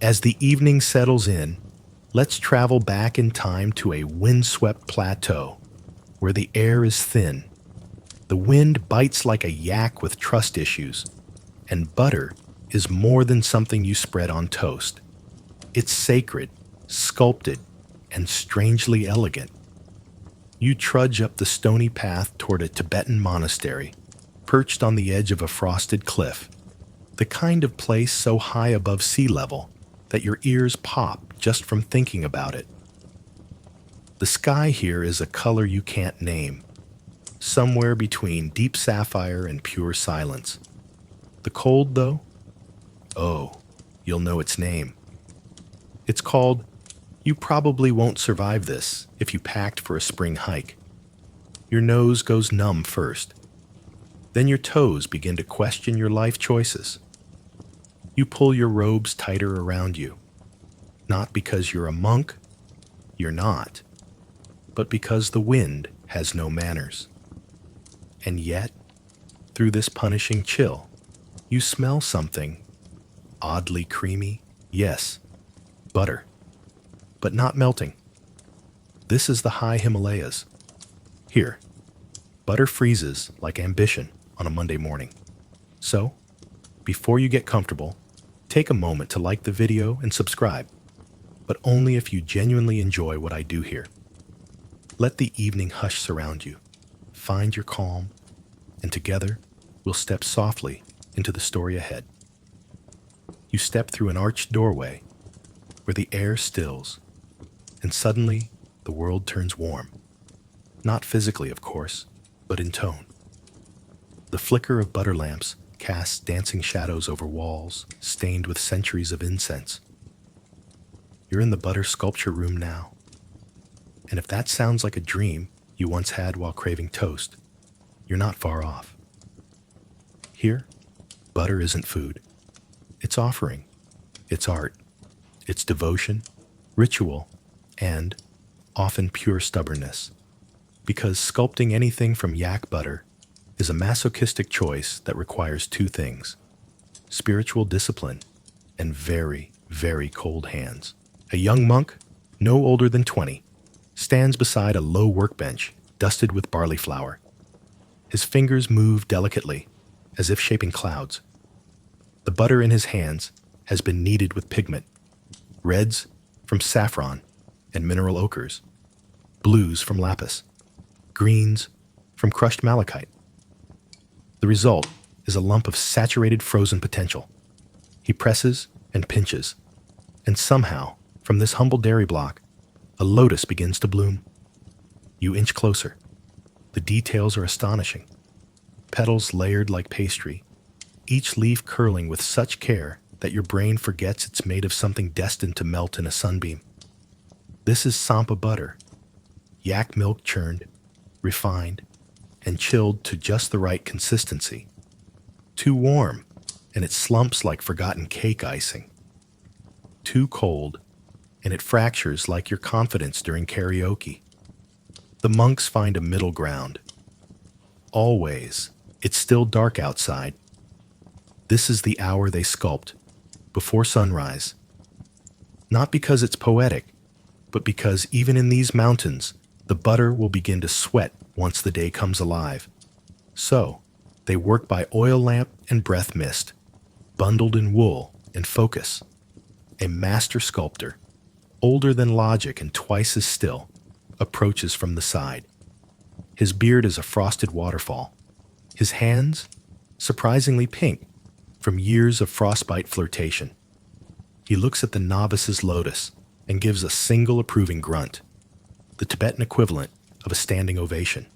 As the evening settles in, let's travel back in time to a windswept plateau where the air is thin. The wind bites like a yak with trust issues, and butter is more than something you spread on toast. It's sacred, sculpted, and strangely elegant. You trudge up the stony path toward a Tibetan monastery, perched on the edge of a frosted cliff, the kind of place so high above sea level that your ears pop just from thinking about it. The sky here is a color you can't name, somewhere between deep sapphire and pure silence. The cold, though? Oh, you'll know its name. It's called "You Probably Won't Survive This" if you packed for a spring hike. Your nose goes numb first. Then your toes begin to question your life choices. You pull your robes tighter around you. Not because you're a monk, you're not, but because the wind has no manners. And yet, through this punishing chill, you smell something oddly creamy. Yes, butter, but not melting. This is the high Himalayas. Here, butter freezes like ambition on a Monday morning. So, before you get comfortable, take a moment to like the video and subscribe, but only if you genuinely enjoy what I do here. Let the evening hush surround you. Find your calm, and together we'll step softly into the story ahead. You step through an arched doorway where the air stills, and suddenly the world turns warm. Not physically, of course, but in tone. The flicker of butter lamps casts dancing shadows over walls stained with centuries of incense. You're in the butter sculpture room now, and if that sounds like a dream you once had while craving toast, you're not far off. Here, butter isn't food. It's offering. It's art. It's devotion, ritual, and often pure stubbornness. Because sculpting anything from yak butter is a masochistic choice that requires two things: spiritual discipline and very, very cold hands. A young monk, no older than 20, stands beside a low workbench dusted with barley flour. His fingers move delicately, as if shaping clouds. The butter in his hands has been kneaded with pigment: reds from saffron and mineral ochres, blues from lapis, greens from crushed malachite. The result is a lump of saturated frozen potential. He presses and pinches, and somehow, from this humble dairy block, a lotus begins to bloom. You inch closer. The details are astonishing. Petals layered like pastry, each leaf curling with such care that your brain forgets it's made of something destined to melt in a sunbeam. This is sampa butter, yak milk churned, refined, and chilled to just the right consistency. Too warm, and it slumps like forgotten cake icing. Too cold, and it fractures like your confidence during karaoke. The monks find a middle ground. Always, it's still dark outside. This is the hour they sculpt, before sunrise. Not because it's poetic, but because even in these mountains, the butter will begin to sweat once the day comes alive. So, they work by oil lamp and breath mist, bundled in wool and focus. A master sculptor, older than logic and twice as still, approaches from the side. His beard is a frosted waterfall. His hands, surprisingly pink, from years of frostbite flirtation. He looks at the novice's lotus and gives a single approving grunt, the Tibetan equivalent of a standing ovation.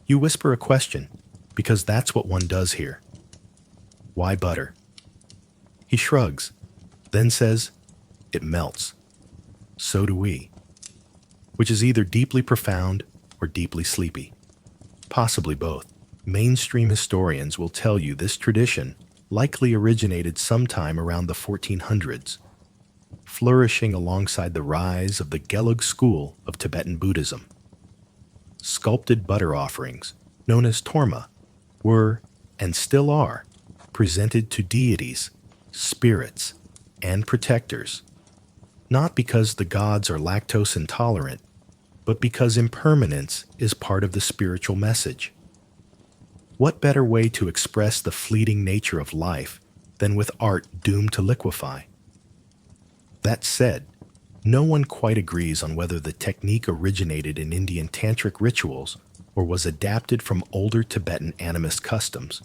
You whisper a question, because that's what one does here. Why butter? He shrugs, then says, "It melts. So do we." Which is either deeply profound or deeply sleepy. Possibly both. Mainstream historians will tell you this tradition likely originated sometime around the 1400s, flourishing alongside the rise of the Gelug school of Tibetan Buddhism. Sculpted butter offerings, known as torma, were, and still are, presented to deities, spirits, and protectors, not because the gods are lactose intolerant, but because impermanence is part of the spiritual message. What better way to express the fleeting nature of life than with art doomed to liquefy? That said, no one quite agrees on whether the technique originated in Indian tantric rituals or was adapted from older Tibetan animist customs.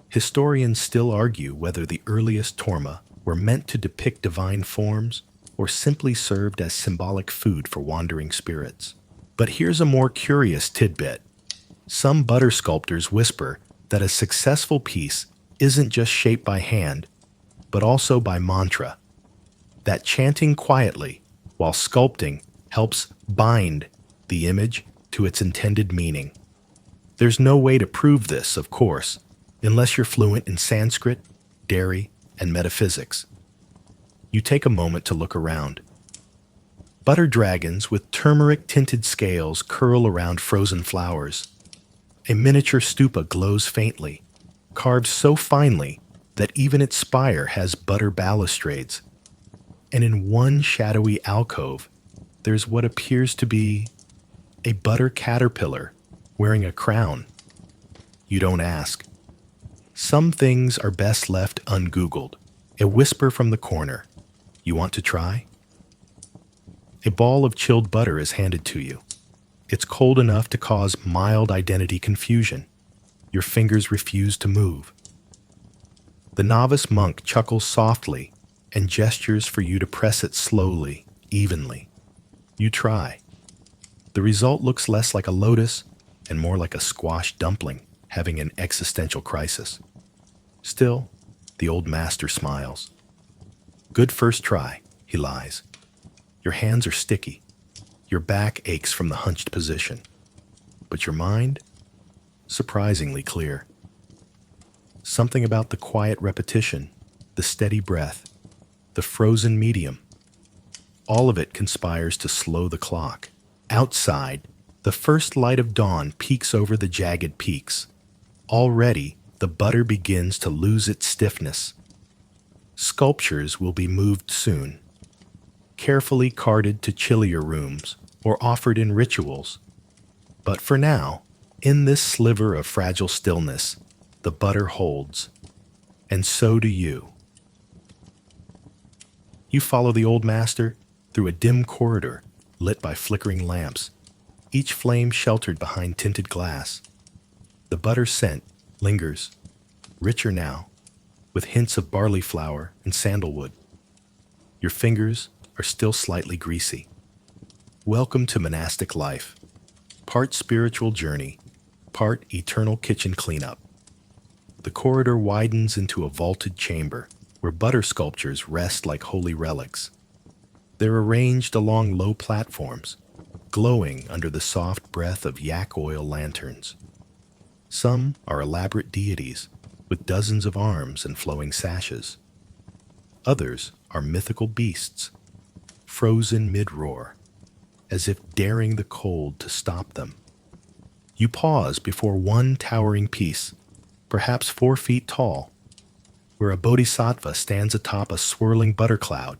Historians still argue whether the earliest torma were meant to depict divine forms or simply served as symbolic food for wandering spirits. But here's a more curious tidbit. Some butter sculptors whisper that a successful piece isn't just shaped by hand, but also by mantra. That chanting quietly while sculpting helps bind the image to its intended meaning. There's no way to prove this, of course, unless you're fluent in Sanskrit, Dari, and metaphysics. You take a moment to look around. Butter dragons with turmeric-tinted scales curl around frozen flowers. A miniature stupa glows faintly, carved so finely that even its spire has butter balustrades. And in one shadowy alcove, there's what appears to be a butter caterpillar wearing a crown. You don't ask. Some things are best left ungoogled. A whisper from the corner. You want to try? A ball of chilled butter is handed to you. It's cold enough to cause mild identity confusion. Your fingers refuse to move. The novice monk chuckles softly and gestures for you to press it slowly, evenly. You try. The result looks less like a lotus and more like a squash dumpling having an existential crisis. Still, the old master smiles. Good first try, he lies. Your hands are sticky. Your back aches from the hunched position. But your mind? Surprisingly clear. Something about the quiet repetition, the steady breath, the frozen medium. All of it conspires to slow the clock. Outside, the first light of dawn peeks over the jagged peaks. Already, the butter begins to lose its stiffness. Sculptures will be moved soon, carefully carted to chillier rooms or offered in rituals. But for now, in this sliver of fragile stillness, the butter holds. And so do you. You follow the old master through a dim corridor lit by flickering lamps, each flame sheltered behind tinted glass. The butter scent lingers, richer now, with hints of barley flour and sandalwood. Your fingers are still slightly greasy. Welcome to monastic life, part spiritual journey, part eternal kitchen cleanup. The corridor widens into a vaulted chamber where butter sculptures rest like holy relics. They're arranged along low platforms, glowing under the soft breath of yak oil lanterns. Some are elaborate deities with dozens of arms and flowing sashes. Others are mythical beasts, frozen mid-roar, as if daring the cold to stop them. You pause before one towering piece, perhaps 4 feet tall, where a bodhisattva stands atop a swirling butter cloud,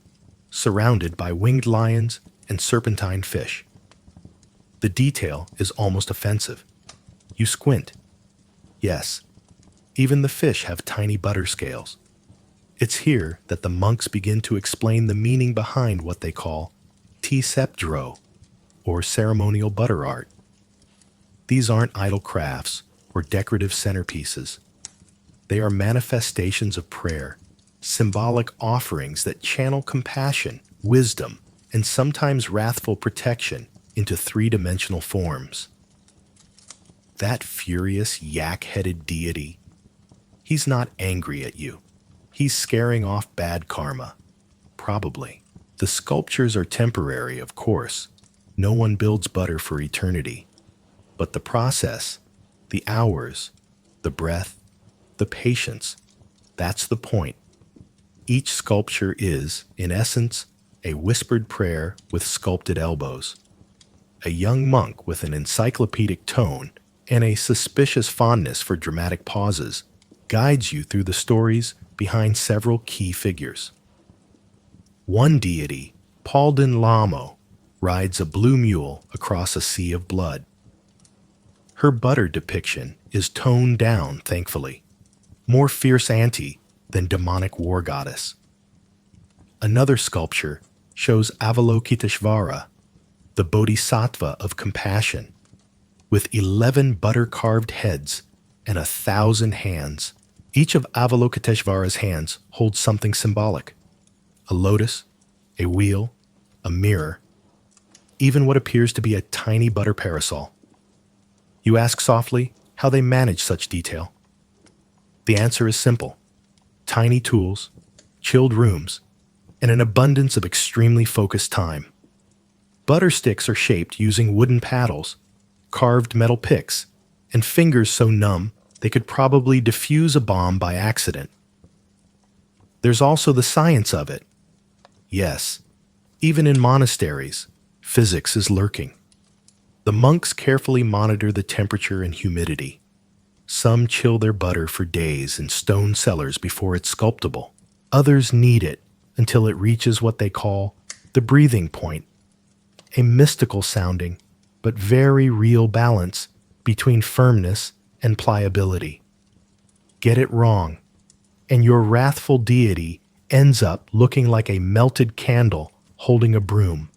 surrounded by winged lions and serpentine fish. The detail is almost offensive. You squint. Yes, even the fish have tiny butter scales. It's here that the monks begin to explain the meaning behind what they call tisepdro, or ceremonial butter art. These aren't idle crafts or decorative centerpieces. They are manifestations of prayer, symbolic offerings that channel compassion, wisdom, and sometimes wrathful protection into 3-dimensional forms. That furious, yak-headed deity, he's not angry at you. He's scaring off bad karma. Probably. The sculptures are temporary, of course. No one builds butter for eternity. But the process, the hours, the breath, the patience, that's the point. Each sculpture is, in essence, a whispered prayer with sculpted elbows. A young monk with an encyclopedic tone and a suspicious fondness for dramatic pauses guides you through the stories behind several key figures. One deity, Palden Lamo, rides a blue mule across a sea of blood. Her butter depiction is toned down, thankfully, more fierce ante than demonic war goddess. Another sculpture shows Avalokiteshvara, the bodhisattva of compassion, with 11 butter-carved heads and 1,000 hands. Each of Avalokiteshvara's hands holds something symbolic: a lotus, a wheel, a mirror, even what appears to be a tiny butter parasol. You ask softly how they manage such detail. The answer is simple: tiny tools, chilled rooms, and an abundance of extremely focused time. Butter sticks are shaped using wooden paddles, carved metal picks, and fingers so numb they could probably defuse a bomb by accident. There's also the science of it. Yes, even in monasteries, physics is lurking. The monks carefully monitor the temperature and humidity. Some chill their butter for days in stone cellars before it's sculptable. Others knead it until it reaches what they call the breathing point, a mystical sounding but very real balance between firmness and pliability. Get it wrong, and your wrathful deity ends up looking like a melted candle holding a broom.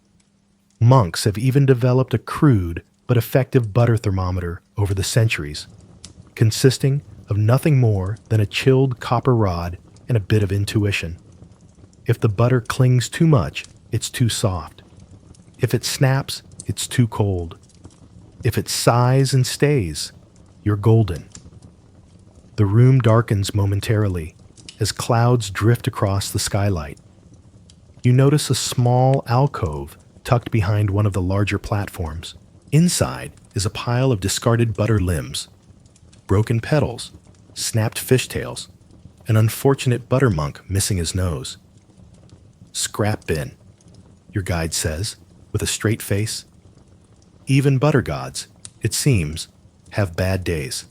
Monks have even developed a crude but effective butter thermometer over the centuries, consisting of nothing more than a chilled copper rod and a bit of intuition. If the butter clings too much, it's too soft. If it snaps, it's too cold. If it sighs and stays, you're golden. The room darkens momentarily as clouds drift across the skylight. You notice a small alcove tucked behind one of the larger platforms. Inside is a pile of discarded butter limbs, broken petals, snapped fishtails, an unfortunate butter monk missing his nose. "Scrap bin," your guide says, with a straight face. Even butter gods, it seems, have bad days.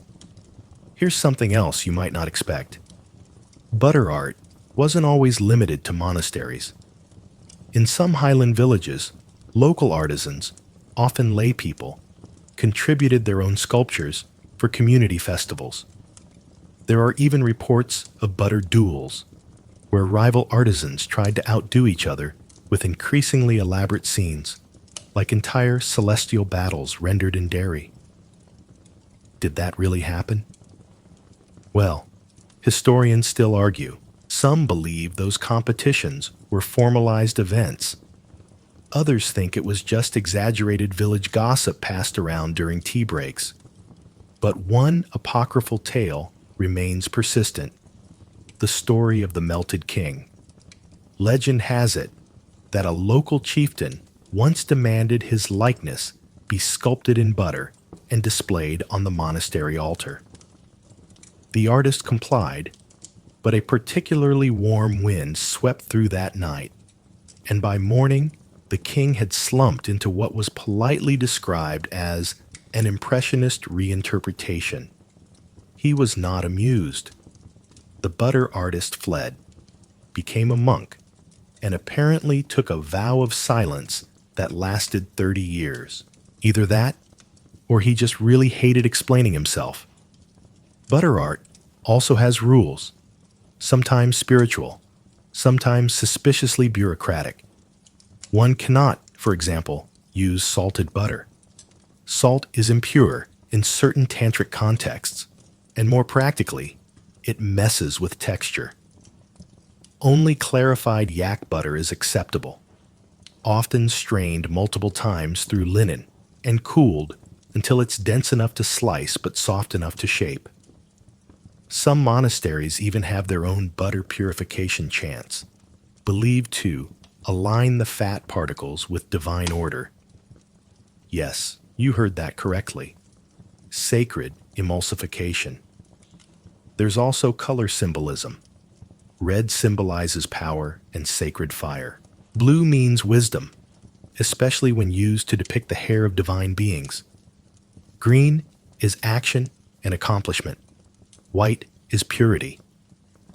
Here's something else you might not expect. Butter art wasn't always limited to monasteries. In some highland villages, local artisans, often lay people, contributed their own sculptures for community festivals. There are even reports of butter duels, where rival artisans tried to outdo each other with increasingly elaborate scenes, like entire celestial battles rendered in dairy. Did that really happen? Well, historians still argue. Some believe those competitions were formalized events. Others think it was just exaggerated village gossip passed around during tea breaks. But one apocryphal tale remains persistent: the story of the melted king. Legend has it that a local chieftain once demanded his likeness be sculpted in butter and displayed on the monastery altar. The artist complied, but a particularly warm wind swept through that night, and by morning the king had slumped into what was politely described as an impressionist reinterpretation. He was not amused. The butter artist fled, became a monk, and apparently took a vow of silence that lasted 30 years. Either that, or he just really hated explaining himself. Butter art also has rules, sometimes spiritual, sometimes suspiciously bureaucratic. One cannot, for example, use salted butter. Salt is impure in certain tantric contexts, and more practically, it messes with texture. Only clarified yak butter is acceptable, often strained multiple times through linen and cooled until it's dense enough to slice but soft enough to shape. Some monasteries even have their own butter purification chants, believed to align the fat particles with divine order. Yes, you heard that correctly. Sacred emulsification. There's also color symbolism. Red symbolizes power and sacred fire. Blue means wisdom, especially when used to depict the hair of divine beings. Green is action and accomplishment. White is purity,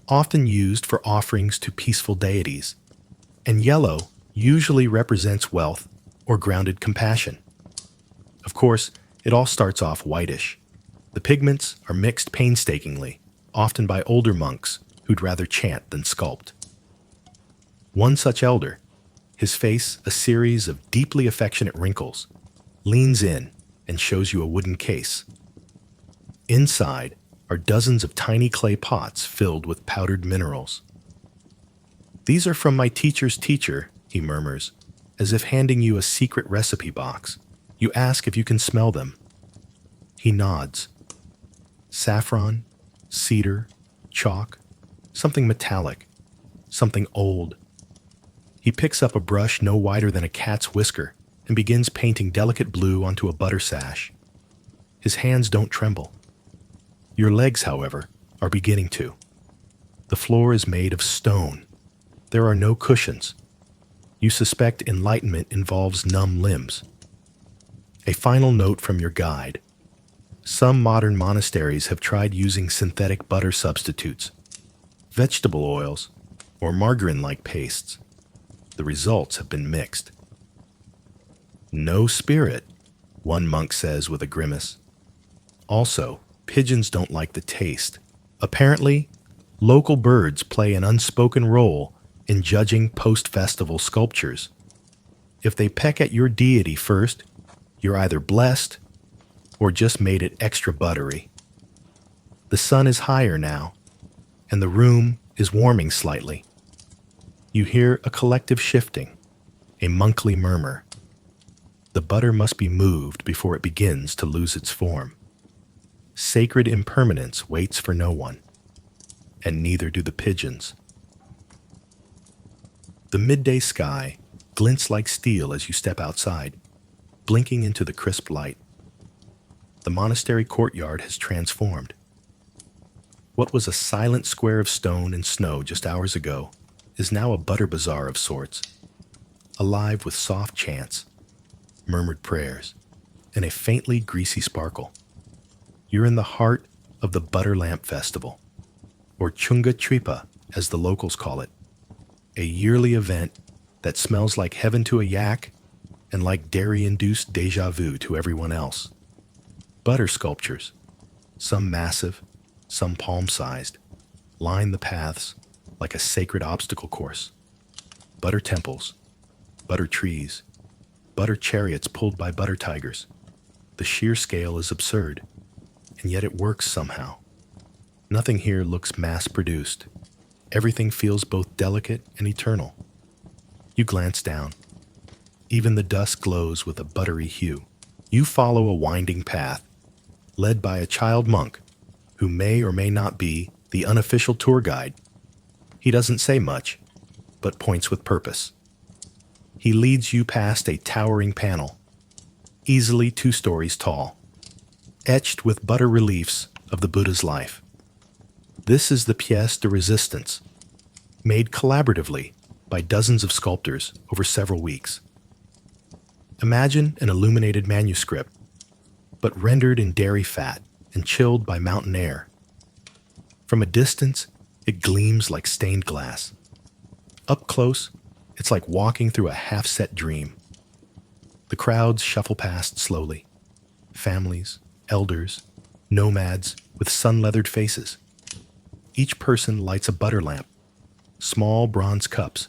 often used for offerings to peaceful deities. And yellow usually represents wealth or grounded compassion. Of course, it all starts off whitish. The pigments are mixed painstakingly, often by older monks who'd rather chant than sculpt. One such elder, his face a series of deeply affectionate wrinkles, leans in and shows you a wooden case. Inside are dozens of tiny clay pots filled with powdered minerals. "These are from my teacher's teacher," he murmurs, as if handing you a secret recipe box. You ask if you can smell them. He nods. Saffron, cedar, chalk, something metallic, something old. He picks up a brush no wider than a cat's whisker and begins painting delicate blue onto a butter sash. His hands don't tremble. Your legs, however, are beginning to. The floor is made of stone. There are no cushions. You suspect enlightenment involves numb limbs. A final note from your guide. Some modern monasteries have tried using synthetic butter substitutes, vegetable oils, or margarine-like pastes. The results have been mixed. "No spirit," one monk says with a grimace. Also, pigeons don't like the taste. Apparently, local birds play an unspoken role in judging post-festival sculptures. If they peck at your deity first, you're either blessed or just made it extra buttery. The sun is higher now, and the room is warming slightly. You hear a collective shifting, a monkly murmur. The butter must be moved before it begins to lose its form. Sacred impermanence waits for no one, and neither do the pigeons. The midday sky glints like steel as you step outside, blinking into the crisp light. The monastery courtyard has transformed. What was a silent square of stone and snow just hours ago is now a butter bazaar of sorts, alive with soft chants, murmured prayers, and a faintly greasy sparkle. You're in the heart of the Butter Lamp Festival, or Chunga Tripa as the locals call it, a yearly event that smells like heaven to a yak and like dairy-induced deja vu to everyone else. Butter sculptures, some massive, some palm-sized, line the paths like a sacred obstacle course. Butter temples, butter trees, butter chariots pulled by butter tigers. The sheer scale is absurd, and yet it works somehow. Nothing here looks mass-produced. Everything feels both delicate and eternal. You glance down. Even the dust glows with a buttery hue. You follow a winding path, led by a child monk who may or may not be the unofficial tour guide. He doesn't say much, but points with purpose. He leads you past a towering panel, easily 2 stories tall, etched with butter reliefs of the Buddha's life. This is the pièce de résistance, made collaboratively by dozens of sculptors over several weeks. Imagine an illuminated manuscript, but rendered in dairy fat and chilled by mountain air. From a distance, it gleams like stained glass. Up close, it's like walking through a half-set dream. The crowds shuffle past slowly. Families, elders, nomads with sun-leathered faces. Each person lights a butter lamp, small bronze cups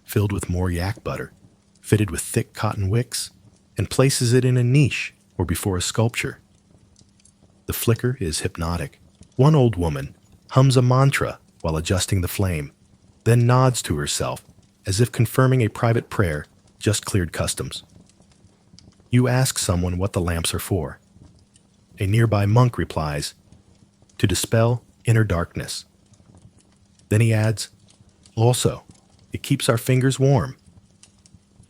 filled with more yak butter, fitted with thick cotton wicks, and places it in a niche or before a sculpture. The flicker is hypnotic. One old woman hums a mantra while adjusting the flame, then nods to herself as if confirming a private prayer just cleared customs. You ask someone what the lamps are for. A nearby monk replies, "To dispel inner darkness." Then he adds, "Also, it keeps our fingers warm."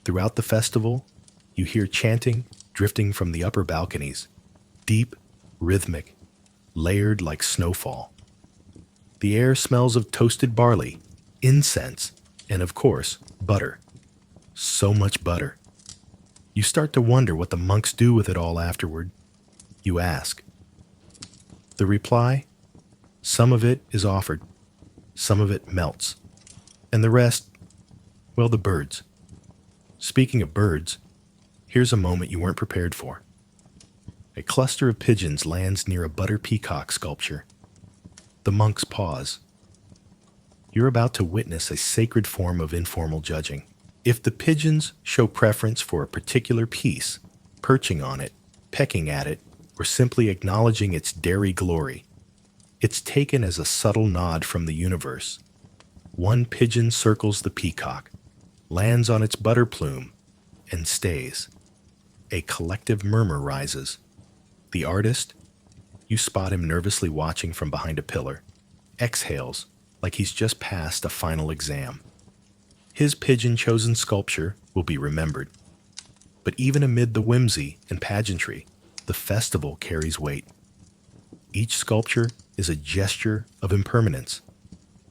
Throughout the festival, you hear chanting drifting from the upper balconies, deep, rhythmic, layered like snowfall. The air smells of toasted barley, incense, and of course, butter. So much butter. You start to wonder what the monks do with it all afterward. You ask. The reply? Some of it is offered, some of it melts, and the rest, Well, the birds. Speaking of birds, here's a moment you weren't prepared for. A cluster of pigeons lands near a butter peacock sculpture. The monks pause. You're about to witness a sacred form of informal judging. If the pigeons show preference for a particular piece, perching on it, pecking at it, or simply acknowledging its dairy glory, it's taken as a subtle nod from the universe. One pigeon circles the peacock, lands on its butter plume, and stays. A collective murmur rises. The artist, you spot him nervously watching from behind a pillar, exhales like he's just passed a final exam. His pigeon-chosen sculpture will be remembered. But even amid the whimsy and pageantry, the festival carries weight. Each sculpture is a gesture of impermanence.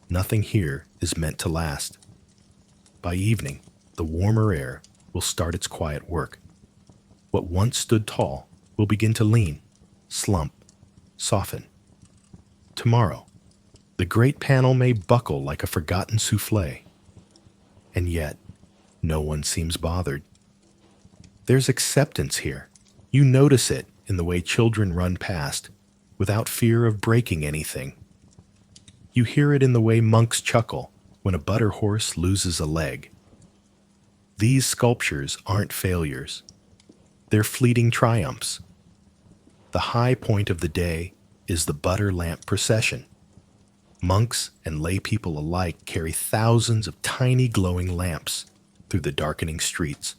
Nothing here is meant to last. By evening, the warmer air will start its quiet work. What once stood tall will begin to lean, slump, soften. Tomorrow, the great panel may buckle like a forgotten souffle. And yet, no one seems bothered. There's acceptance here. You notice it in the way children run past, without fear of breaking anything. You hear it in the way monks chuckle when a butter horse loses a leg. These sculptures aren't failures. They're fleeting triumphs. The high point of the day is the butter lamp procession. Monks and lay people alike carry thousands of tiny glowing lamps through the darkening streets.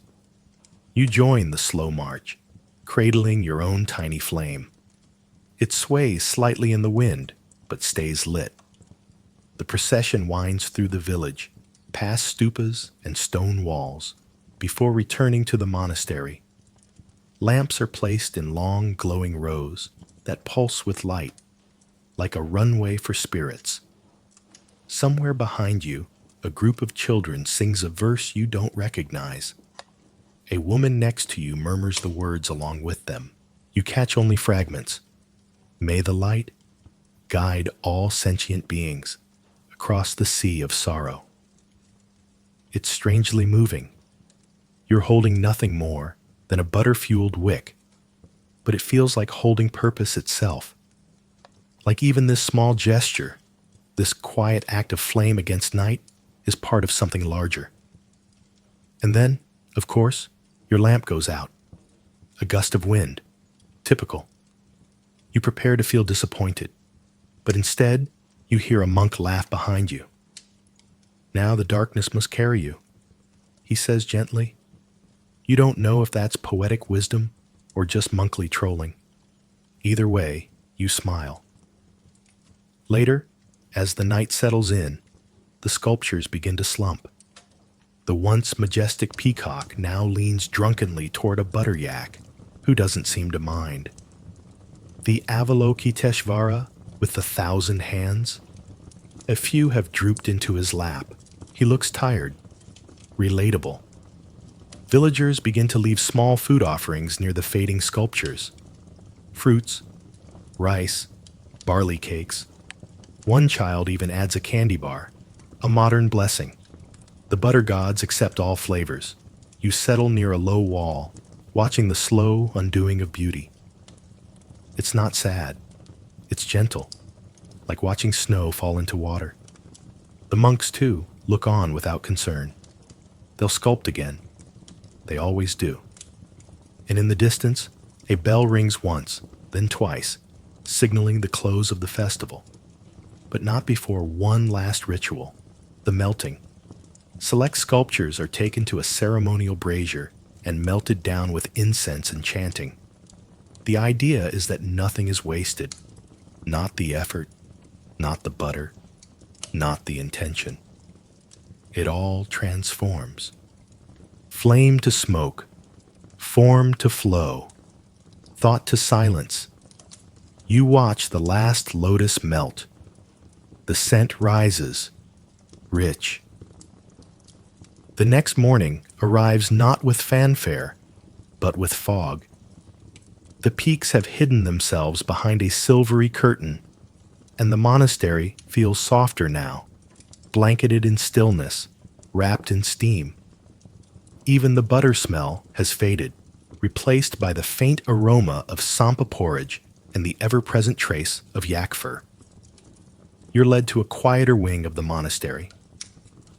You join the slow march, cradling your own tiny flame. It sways slightly in the wind, but stays lit. The procession winds through the village, past stupas and stone walls, before returning to the monastery. Lamps are placed in long, glowing rows that pulse with light, like a runway for spirits. Somewhere behind you, a group of children sings a verse you don't recognize. A woman next to you murmurs the words along with them. You catch only fragments. May the light guide all sentient beings across the sea of sorrow. It's strangely moving. You're holding nothing more than a butter-fueled wick, but it feels like holding purpose itself. Like even this small gesture, this quiet act of flame against night, is part of something larger. And then, of course, your lamp goes out. A gust of wind. Typical. You prepare to feel disappointed, but instead, you hear a monk laugh behind you. Now the darkness must carry you, he says gently. You don't know if that's poetic wisdom or just monkly trolling. Either way, you smile. Later, as the night settles in, the sculptures begin to slump. The once majestic peacock now leans drunkenly toward a butter yak, who doesn't seem to mind. The Avalokiteshvara with the 1,000 hands? A few have drooped into his lap. He looks tired, relatable. Villagers begin to leave small food offerings near the fading sculptures. Fruits, rice, barley cakes. One child even adds a candy bar, a modern blessing. The butter gods accept all flavors. You settle near a low wall, watching the slow undoing of beauty. It's not sad. It's gentle, like watching snow fall into water. The monks, too, look on without concern. They'll sculpt again. They always do. And in the distance, a bell rings once, then twice, signaling the close of the festival. But not before one last ritual, the melting. Select sculptures are taken to a ceremonial brazier and melted down with incense and chanting. The idea is that nothing is wasted. Not the effort, not the butter, not the intention. It all transforms. Flame to smoke, form to flow, thought to silence. You watch the last lotus melt. The scent rises, rich. The next morning arrives not with fanfare, but with fog. The peaks have hidden themselves behind a silvery curtain, and the monastery feels softer now, blanketed in stillness, wrapped in steam. Even the butter smell has faded, replaced by the faint aroma of sampa porridge and the ever-present trace of yak fur. You're led to a quieter wing of the monastery,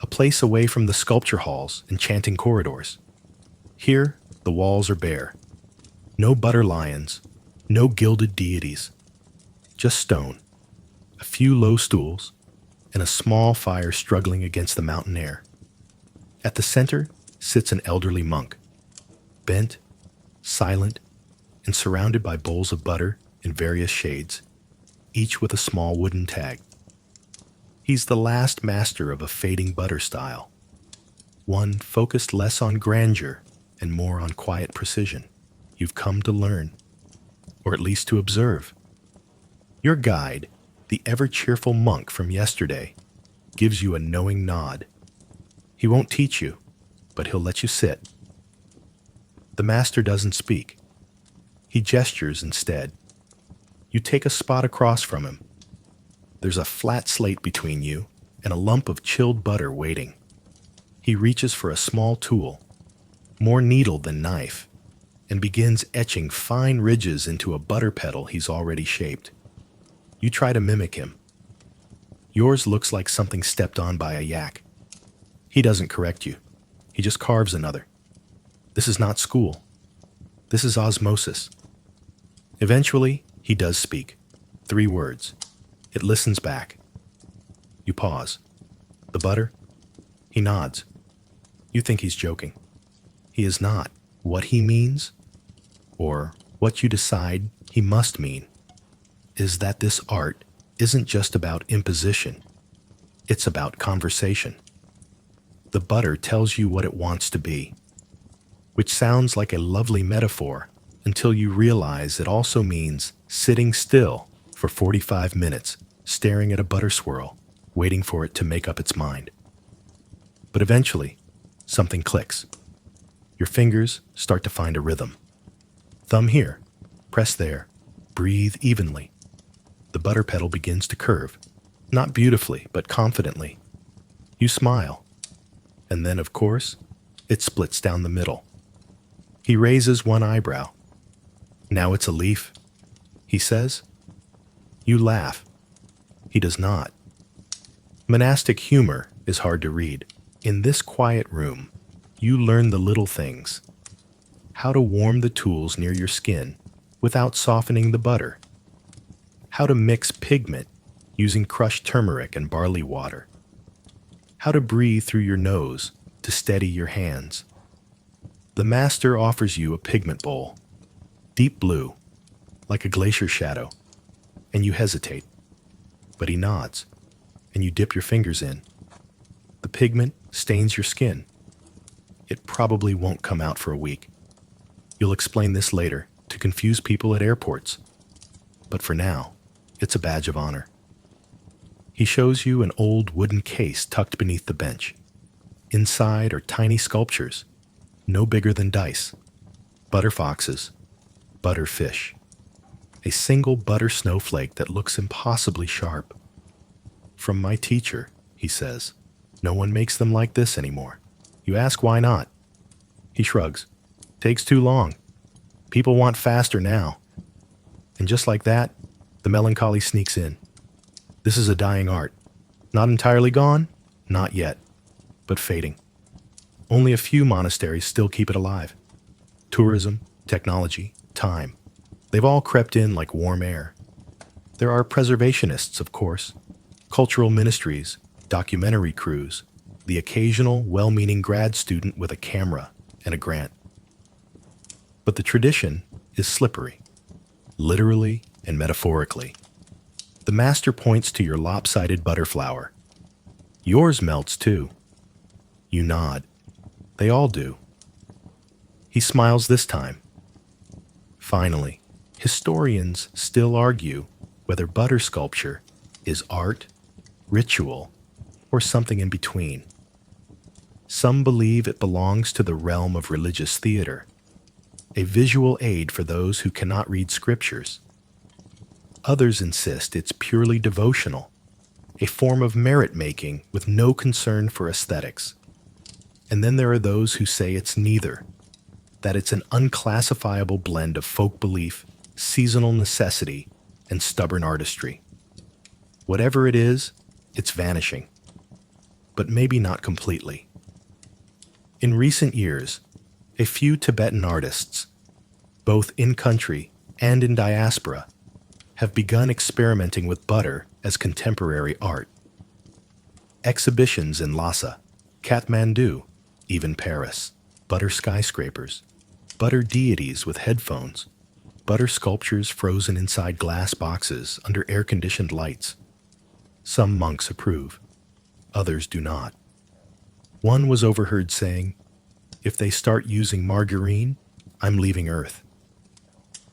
a place away from the sculpture halls and chanting corridors. Here, the walls are bare. No butter lions, no gilded deities. Just stone, a few low stools, and a small fire struggling against the mountain air. At the center sits an elderly monk, bent, silent, and surrounded by bowls of butter in various shades, each with a small wooden tag. He's the last master of a fading butter style, one focused less on grandeur and more on quiet precision. You've come to learn, or at least to observe. Your guide, the ever-cheerful monk from yesterday, gives you a knowing nod. He won't teach you, but he'll let you sit. The master doesn't speak. He gestures instead. You take a spot across from him. There's a flat slate between you and a lump of chilled butter waiting. He reaches for a small tool, more needle than knife, and begins etching fine ridges into a butter petal he's already shaped. You try to mimic him. Yours looks like something stepped on by a yak. He doesn't correct you. He just carves another. This is not school. This is osmosis. Eventually, he does speak. 3 words. It listens back. You pause. The butter? He nods. You think he's joking. He is not. What he means, or what you decide he must mean, is that this art isn't just about imposition. It's about conversation. The butter tells you what it wants to be, which sounds like a lovely metaphor until you realize it also means sitting still for 45 minutes, staring at a butter swirl, waiting for it to make up its mind. But eventually, something clicks. Your fingers start to find a rhythm. Thumb here, press there, breathe evenly. The butter petal begins to curve, not beautifully, but confidently. You smile. And then, of course, it splits down the middle. He raises one eyebrow. Now it's a leaf, he says. You laugh. He does not. Monastic humor is hard to read. In this quiet room, you learn the little things. How to warm the tools near your skin without softening the butter. How to mix pigment using crushed turmeric and barley water. How to breathe through your nose to steady your hands. The master offers you a pigment bowl, deep blue, like a glacier shadow, and you hesitate. But he nods, and you dip your fingers in. The pigment stains your skin. It probably won't come out for a week. You'll explain this later to confuse people at airports. But for now, it's a badge of honor. He shows you an old wooden case tucked beneath the bench. Inside are tiny sculptures, no bigger than dice. Butter foxes, butter fish. A single butter snowflake that looks impossibly sharp. From my teacher, he says, no one makes them like this anymore. You ask why not? He shrugs. Takes too long. People want faster now. And just like that, the melancholy sneaks in. This is a dying art. Not entirely gone, not yet, but fading. Only a few monasteries still keep it alive. Tourism, technology, time. They've all crept in like warm air. There are preservationists, of course, cultural ministries, documentary crews, the occasional well-meaning grad student with a camera and a grant. But the tradition is slippery, literally and metaphorically. The master points to your lopsided butter flower. Yours melts too. You nod. They all do. He smiles this time. Finally, historians still argue whether butter sculpture is art, ritual, or something in between. Some believe it belongs to the realm of religious theater, a visual aid for those who cannot read scriptures. Others insist it's purely devotional, a form of merit-making with no concern for aesthetics. And then there are those who say it's neither, that it's an unclassifiable blend of folk belief, seasonal necessity, and stubborn artistry. Whatever it is, it's vanishing, but maybe not completely. In recent years, a few Tibetan artists, both in-country and in diaspora, have begun experimenting with butter as contemporary art. Exhibitions in Lhasa, Kathmandu, even Paris, butter skyscrapers, butter deities with headphones, butter sculptures frozen inside glass boxes under air-conditioned lights. Some monks approve, others do not. One was overheard saying, "If they start using margarine, I'm leaving Earth."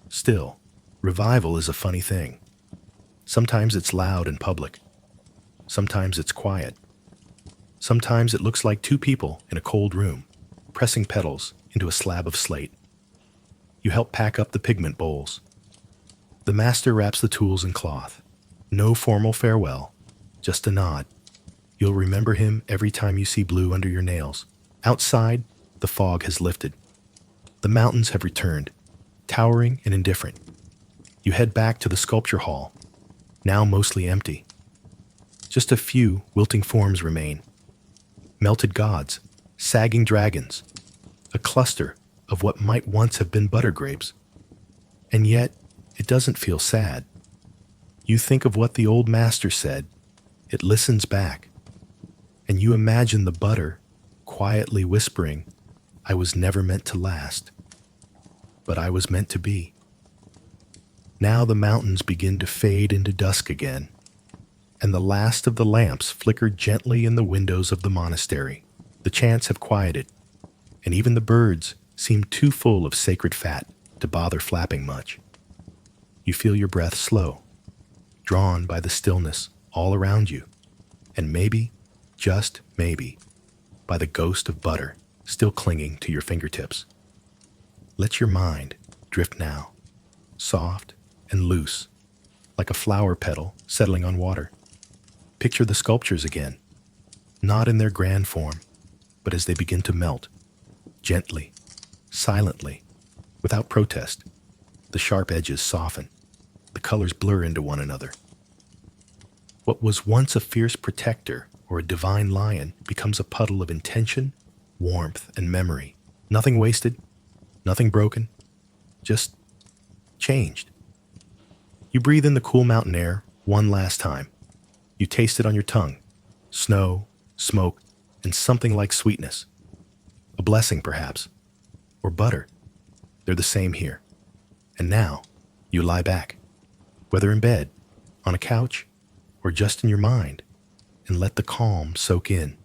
Still, revival is a funny thing. Sometimes it's loud and public. Sometimes it's quiet. Sometimes it looks like two people in a cold room, pressing petals into a slab of slate. You help pack up the pigment bowls. The master wraps the tools in cloth. No formal farewell, just a nod. You'll remember him every time you see blue under your nails. Outside, the fog has lifted. The mountains have returned, towering and indifferent. You head back to the sculpture hall, now mostly empty. Just a few wilting forms remain. Melted gods, sagging dragons, a cluster of what might once have been butter grapes. And yet, it doesn't feel sad. You think of what the old master said, it listens back, and you imagine the butter quietly whispering, "I was never meant to last, but I was meant to be." Now the mountains begin to fade into dusk again, and the last of the lamps flicker gently in the windows of the monastery. The chants have quieted, and even the birds seem too full of sacred fat to bother flapping much. You feel your breath slow, drawn by the stillness all around you, and maybe, just maybe, by the ghost of butter still clinging to your fingertips. Let your mind drift now, soft and loose, like a flower petal settling on water. Picture the sculptures again, not in their grand form, but as they begin to melt, gently, silently, without protest. The sharp edges soften, the colors blur into one another. What was once a fierce protector or a divine lion becomes a puddle of intention, warmth, and memory. Nothing wasted, nothing broken, just changed. You breathe in the cool mountain air one last time. You taste it on your tongue, snow, smoke, and something like sweetness. A blessing, perhaps, or butter. They're the same here. And now, you lie back, whether in bed, on a couch, or just in your mind, and let the calm soak in.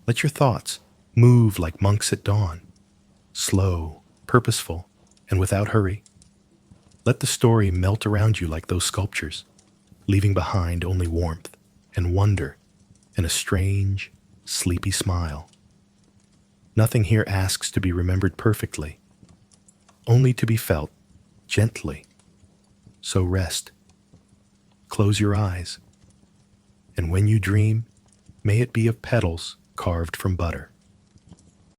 Let your thoughts move like monks at dawn, slow, purposeful, and without hurry. Let the story melt around you like those sculptures, leaving behind only warmth and wonder and a strange, sleepy smile. Nothing here asks to be remembered perfectly, only to be felt gently. So rest. Close your eyes, and when you dream, may it be of petals carved from butter.